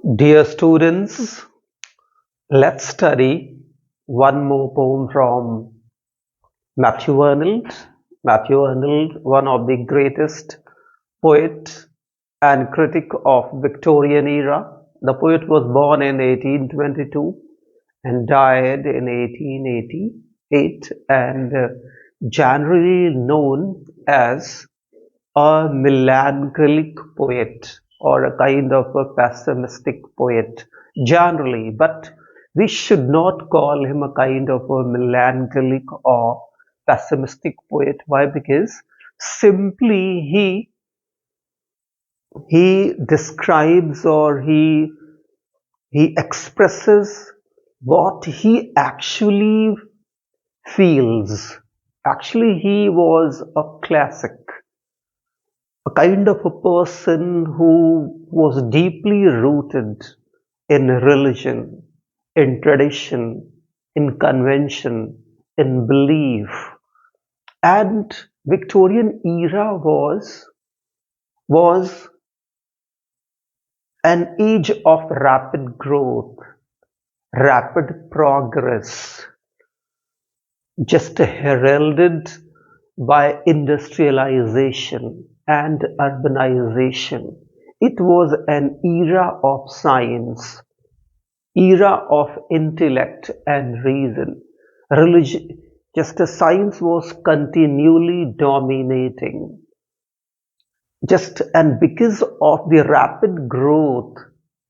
Dear students, let's study one more poem from Matthew Arnold. Matthew Arnold, one of the greatest poet and critic of Victorian era. The poet was born in 1822 and died in 1888 and generally known as a melancholic poet or a kind of a pessimistic poet generally, but we should not call him a kind of a melancholic or pessimistic poet. Why? Because simply he describes or he expresses what he actually feels. Actually, he was a classic, a kind of a person who was deeply rooted in religion, in tradition, in convention, in belief. And Victorian era was an age of rapid growth, rapid progress, just heralded by industrialization and urbanization. It was an era of science, era of intellect and reason. Religion, just as science was continually dominating. Just and because of the rapid growth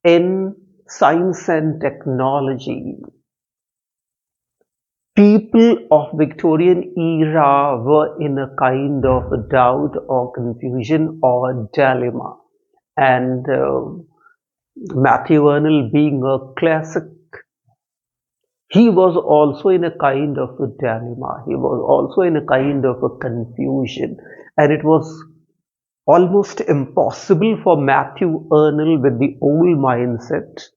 in science and technology, people of Victorian era were in a kind of doubt or confusion or dilemma. And Matthew Arnold, being a classic, he was also in a kind of a dilemma. He was also in a kind of a confusion. And it was almost impossible for Matthew Arnold, with the old mindset,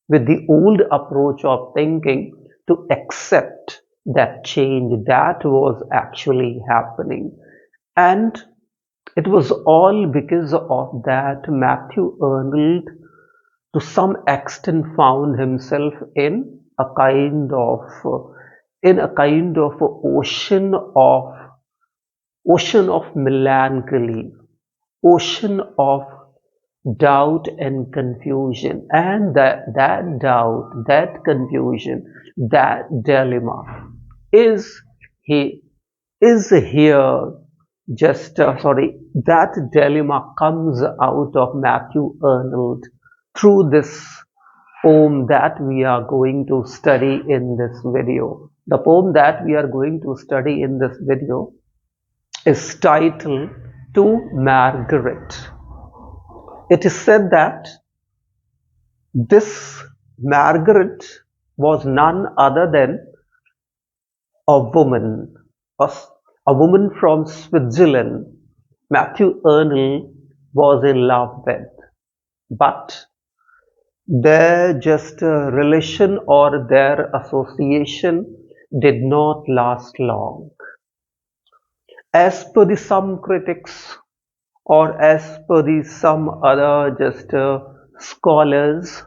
with the old approach of thinking, to accept that change that was actually happening. And it was all because of that Matthew Arnold, to some extent, found himself a kind of in a kind of ocean of melancholy, ocean of doubt and confusion. And that doubt, that confusion, that dilemma is he is here just that dilemma comes out of Matthew Arnold through this poem that we are going to study in this video. The poem that we are going to study in this video is titled To Margaret. It is said that this Margaret was none other than a woman, a woman from Switzerland. Matthew Arnold was in love with, but their just relation or their association did not last long. As per the some critics, or as per the some other just scholars,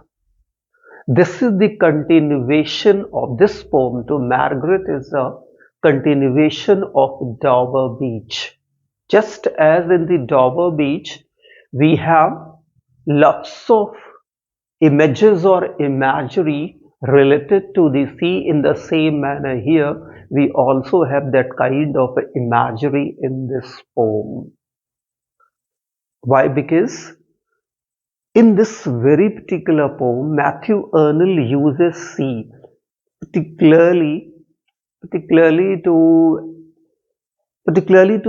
this is the continuation of this poem. To Margaret is a continuation of Dover Beach. Just as in the Dover Beach, we have lots of images or imagery related to the sea. In the same manner here, we also have that kind of imagery in this poem. Why? Because in this very particular poem, Matthew Arnold uses sea, particularly to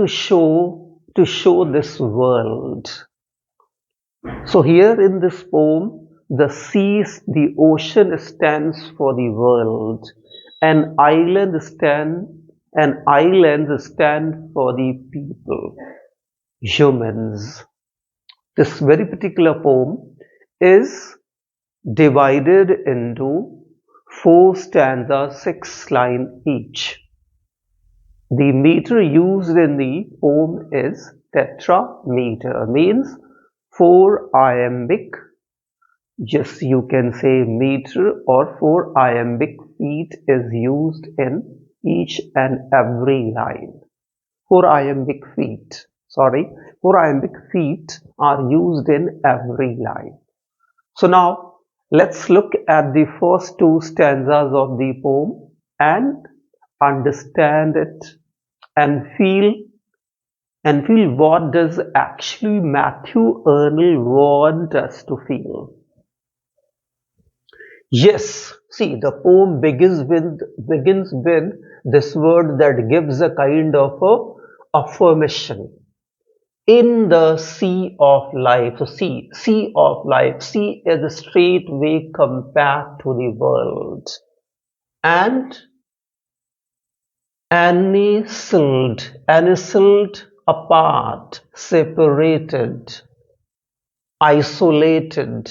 show this world. So here in this poem, the seas, the ocean stands for the world, and islands stand for the people, humans. This very particular poem is divided into 4 stanzas, 6 lines each. The meter used in the poem is tetrameter, means 4 iambic Yes, you can say meter or 4 iambic feet is used in each and every line. 4 iambic feet, sorry, 4 iambic feet are used in every line. So now let's look at the first two stanzas of the poem and understand it and feel what does actually Matthew Arnold want us to feel. Yes, see, the poem begins with this word that gives a kind of a affirmation. In the sea of life, so sea of life, sea is a straight way compared to the world, and anistled apart, separated, isolated,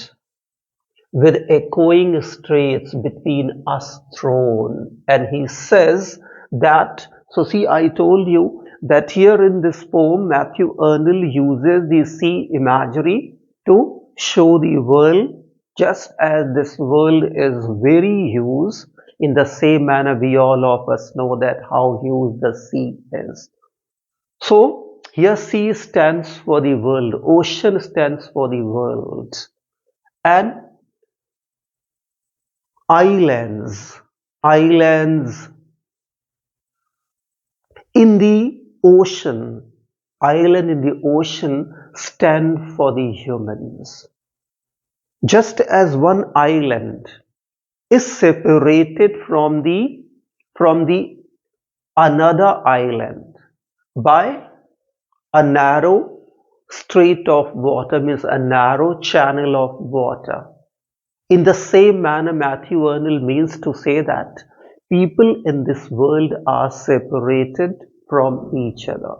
with echoing straits between us thrown. And he says that, so see, I told you that here in this poem, Matthew Arnold uses the sea imagery to show the world just as this world is very huge. In the same manner, we all of us know that how huge the sea is. So here sea stands for the world, ocean stands for the world, and islands, islands in the ocean, island in the ocean stand for the humans. Just as one island is separated from the another island by a narrow strait of water, means a narrow channel of water. In the same manner, Matthew Arnold means to say that people in this world are separated from each other,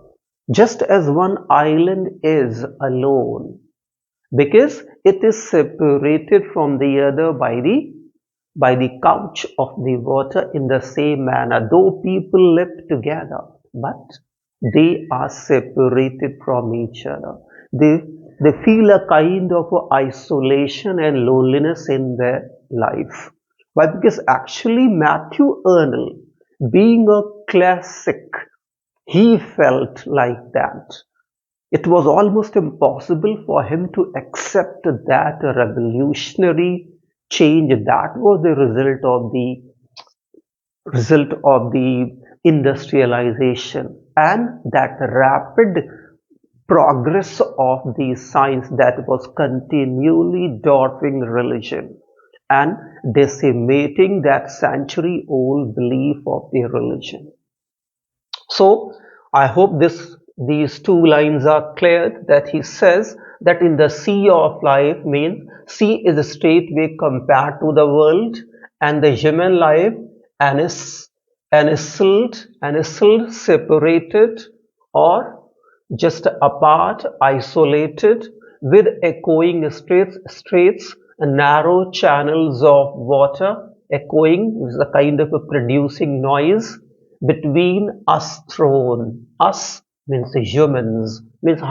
just as one island is alone, because it is separated from the other by the couch of the water. In the same manner, though people live together, but they are separated from each other. They, they feel a kind of isolation and loneliness in their life. Why? Because actually Matthew Arnold, being a classic, he felt like that. It was almost impossible for him to accept that revolutionary change that was the result of the industrialization and that rapid progress of the science that was continually dwarfing religion and decimating that century old belief of the religion. So I hope these two lines are clear, that he says that in the sea of life means sea is a straight way compared to the world, and the human life anis, anistled, separated, or just apart, isolated, with echoing straits and narrow channels of water. Echoing is a kind of a producing noise between us thrown. Us means the humans, means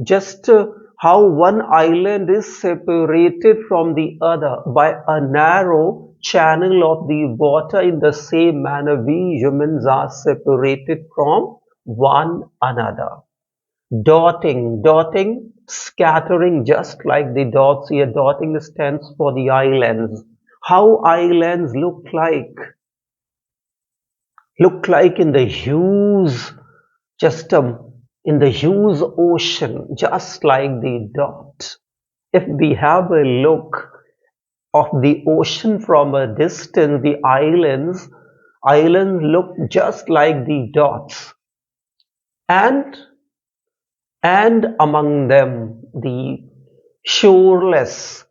just how one island is separated from the other by a narrow channel of the water. In the same manner, we humans are separated from one another. Dotting, scattering, just like the dots here. Dotting stands for the islands. How islands look like in the huge, just in the huge ocean, just like the dot. If we have a look of the ocean from a distance, the islands look just like the dots, and among them the shoreless,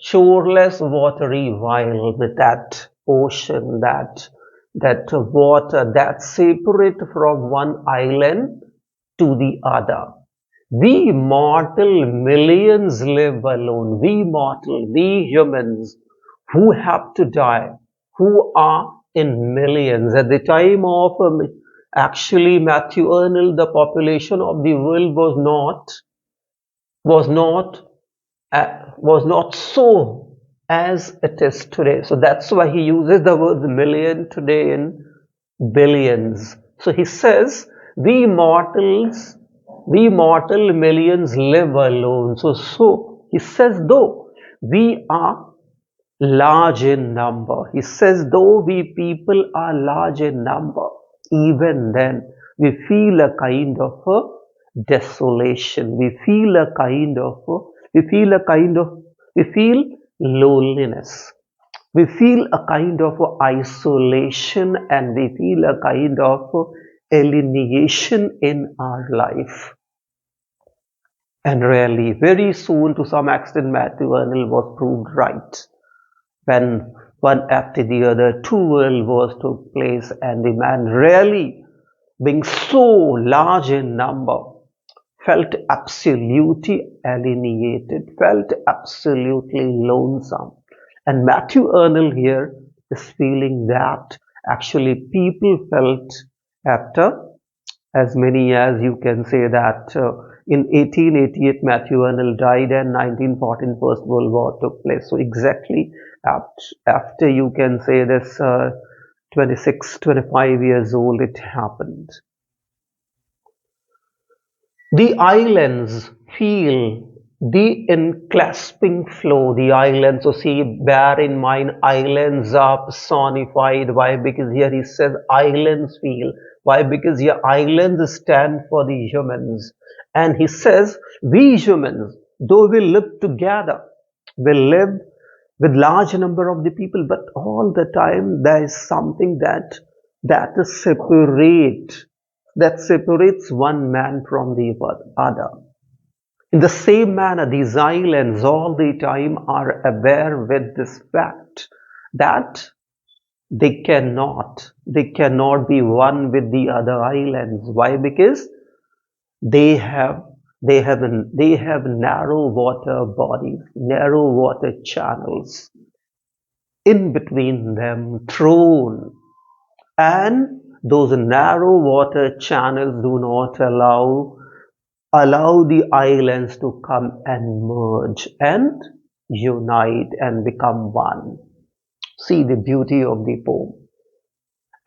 shoreless watery while with that ocean, that water that separate from one island to the other. We mortal millions live alone. We mortal, we humans who have to die, who are in millions. At the time of actually Matthew Arnold, the population of the world was not was not so as it is today. So that's why he uses the word million today in billions. So he says, we mortal millions live alone. So he says, though we are large in number, he says, though we people are large in number, even then we feel a kind of a desolation. We feel loneliness. We feel a kind of isolation, and we feel a kind of alienation in our life. And really, very soon, to some extent, Matthew Arnold was proved right when one after the other, two world wars took place, and the man really, being so large in number, felt absolutely alienated, felt absolutely lonesome. And Matthew Arnold here is feeling that actually people felt after as many as you can say that in 1888 Matthew Arnold died and 1914 First World War took place. So exactly after you can say this 26, 25 years old it happened. The islands feel the enclasping flow, the islands. So see, bear in mind, islands are personified. Why? Because here he says islands feel. Why? Because here islands stand for the humans. And he says, we humans, though we live together, we live with large number of the people, but all the time there is something that is that separates one man from the other. In the same manner, these islands all the time are aware with this fact that they cannot be one with the other islands. Why? Because they have they have narrow water bodies, narrow water channels in between them thrown, and those narrow water channels do not allow the islands to come and merge and unite and become one. See the beauty of the poem.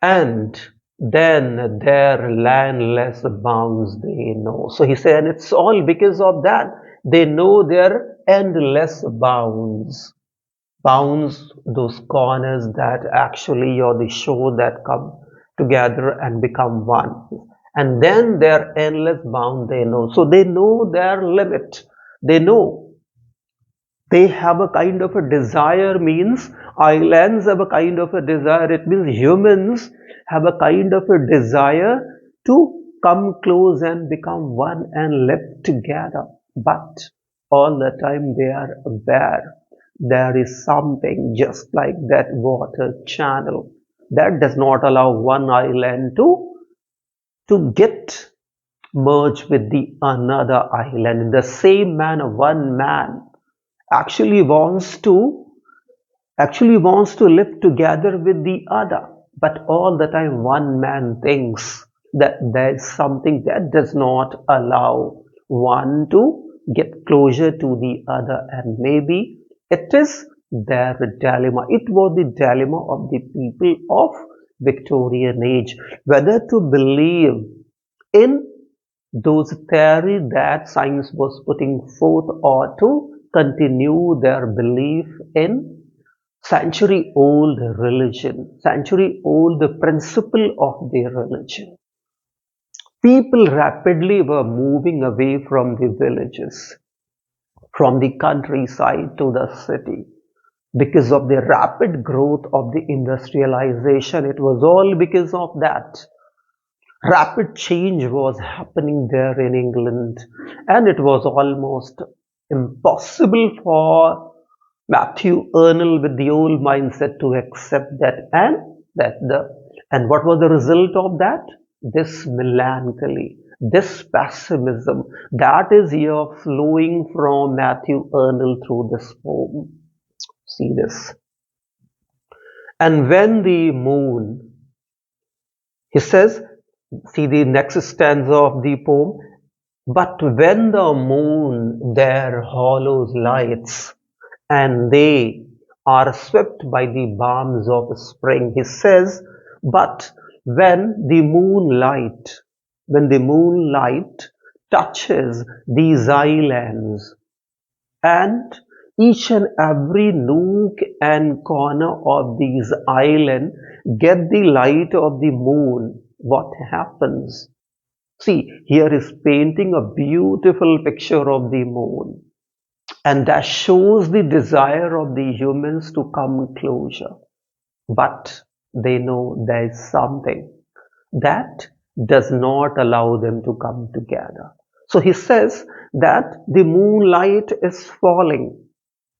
And then their landless bounds they know. So he said, and it's all because of that. They know their endless bounds. Bounds, those corners that actually or the shore that come together and become one. And then their endless bound they know. So they know their limit. They know they have a kind of a desire, means islands have a kind of a desire. It means humans have a kind of a desire to come close and become one and live together. But all the time they are aware there is something just like that water channel that does not allow one island to get merged with the another island. In the same manner, one man actually wants to live together with the other, but all the time one man thinks that there is something that does not allow one to get closer to the other, and maybe it is their dilemma. It was the dilemma of the people of Victorian age, whether to believe in those theories that science was putting forth, or to continue their belief in century-old religion, century-old principle of their religion. People rapidly were moving away from the villages, from the countryside to the city, because of the rapid growth of the industrialization. It was all because of that. Rapid change was happening there in England, and it was almost impossible for Matthew Arnold with the old mindset to accept that, and what was the result of that? This melancholy, this pessimism that is here flowing from Matthew Arnold through this poem. See this. And when the moon, he says, see the next stanza of the poem, But when the moon there hollows lights, and they are swept by the balms of spring, he says, but when the moonlight touches these islands, and each and every nook and corner of these islands get the light of the moon, what happens? See, here is painting a beautiful picture of the moon, and that shows the desire of the humans to come closer. But they know there is something that does not allow them to come together. So he says that the moonlight is falling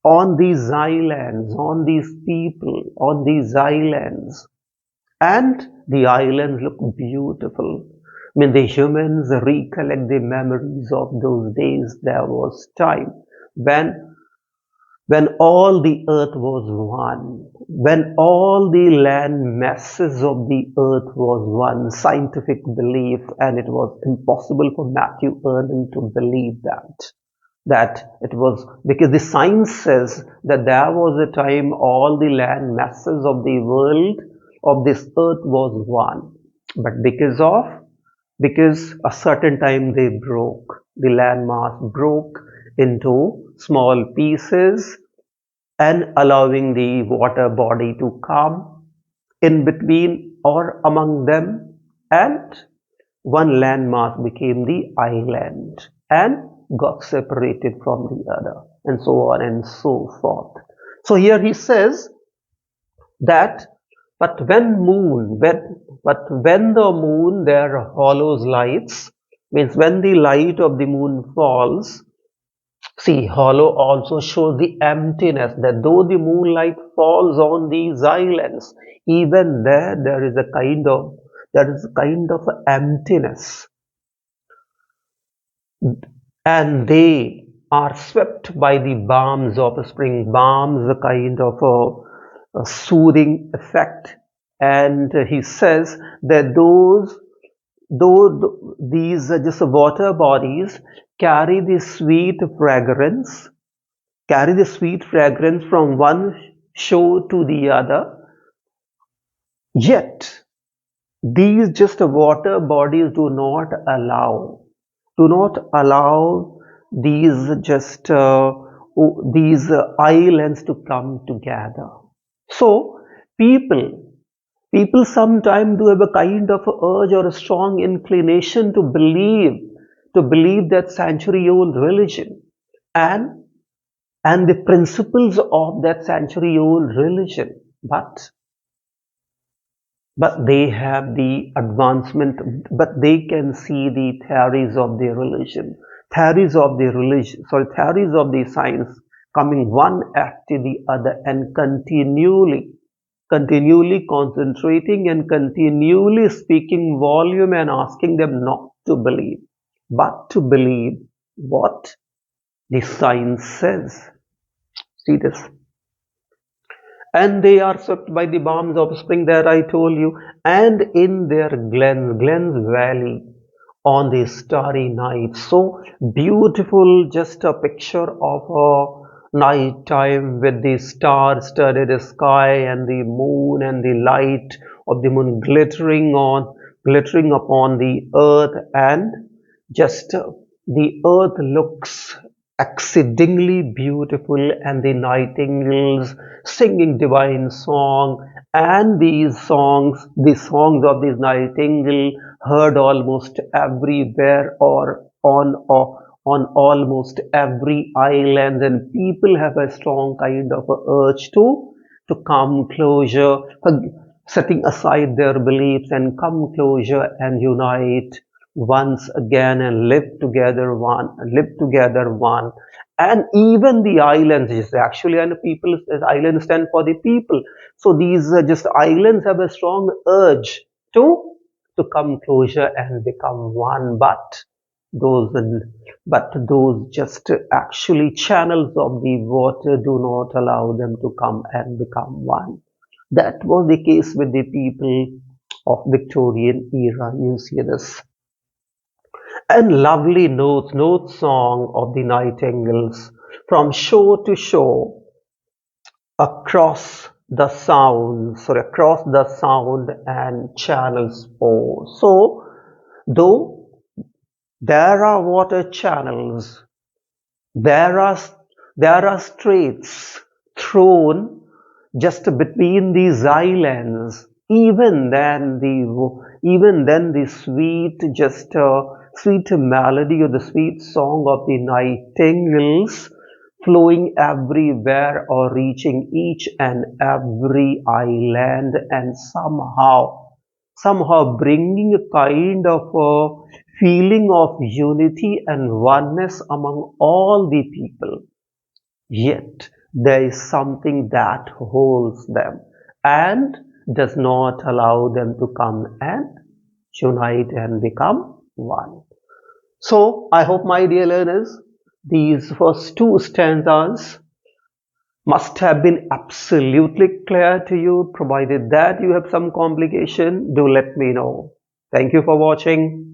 on these islands, on these people, on these islands, and the islands look beautiful. I mean, the humans recollect the memories of those days. There was time when when all the earth was one, when all the land masses of the earth was one, scientific belief, and it was impossible for Matthew Arnold to believe that it was because the science says that there was a time all the land masses of the world of this earth was one, but because a certain time they broke, the landmass broke into small pieces, and allowing the water body to come in between or among them, and one landmass became the island and got separated from the other, and so on and so forth. So here he says that but when the moon there hollows lights, means when the light of the moon falls. See, hollow also shows the emptiness, that though the moonlight falls on these islands, even there is a kind of emptiness, and they are swept by the balms of spring. Balms, a kind of a soothing effect, and he says that though these just water bodies carry the sweet fragrance from one shore to the other, yet these just water bodies do not allow these islands to come together. So people people sometimes do have a kind of a urge or a strong inclination to believe that century old religion, and the principles of that century old religion, but they have the advancement, but they can see the theories of the science coming one after the other, and continually concentrating and continually speaking volume and asking them not to believe, but to believe what the science says. See this. And they are swept by the balms of spring, that I told you, and in their glens valley, on the starry night. So beautiful, just a picture of a night time with the star-studded sky and the moon and the light of the moon glittering upon the earth, and just the earth looks exceedingly beautiful, and the nightingales singing divine song, and the songs of these nightingale heard almost everywhere, or on almost every island, and people have a strong kind of a urge to come closer, setting aside their beliefs and come closer and unite once again and live together one. And even the islands is actually, and people, islands stand for the people, so these just islands have a strong urge to come closer and become one, those those just actually channels of the water do not allow them to come and become one. That was the case with the people of Victorian era. You see this. and lovely note song of the nightingales from shore to shore across the sound and channels four. So, though there are water channels, there are there are straits thrown just between these islands. Even then the sweet melody or the sweet song of the nightingales flowing everywhere or reaching each and every island and somehow bringing a kind of a feeling of unity and oneness among all the people. Yet there is something that holds them and does not allow them to come and unite and become one. So I hope, my dear learners, these first two stanzas must have been absolutely clear to you. Provided that you have some complication, do let me know. Thank you for watching.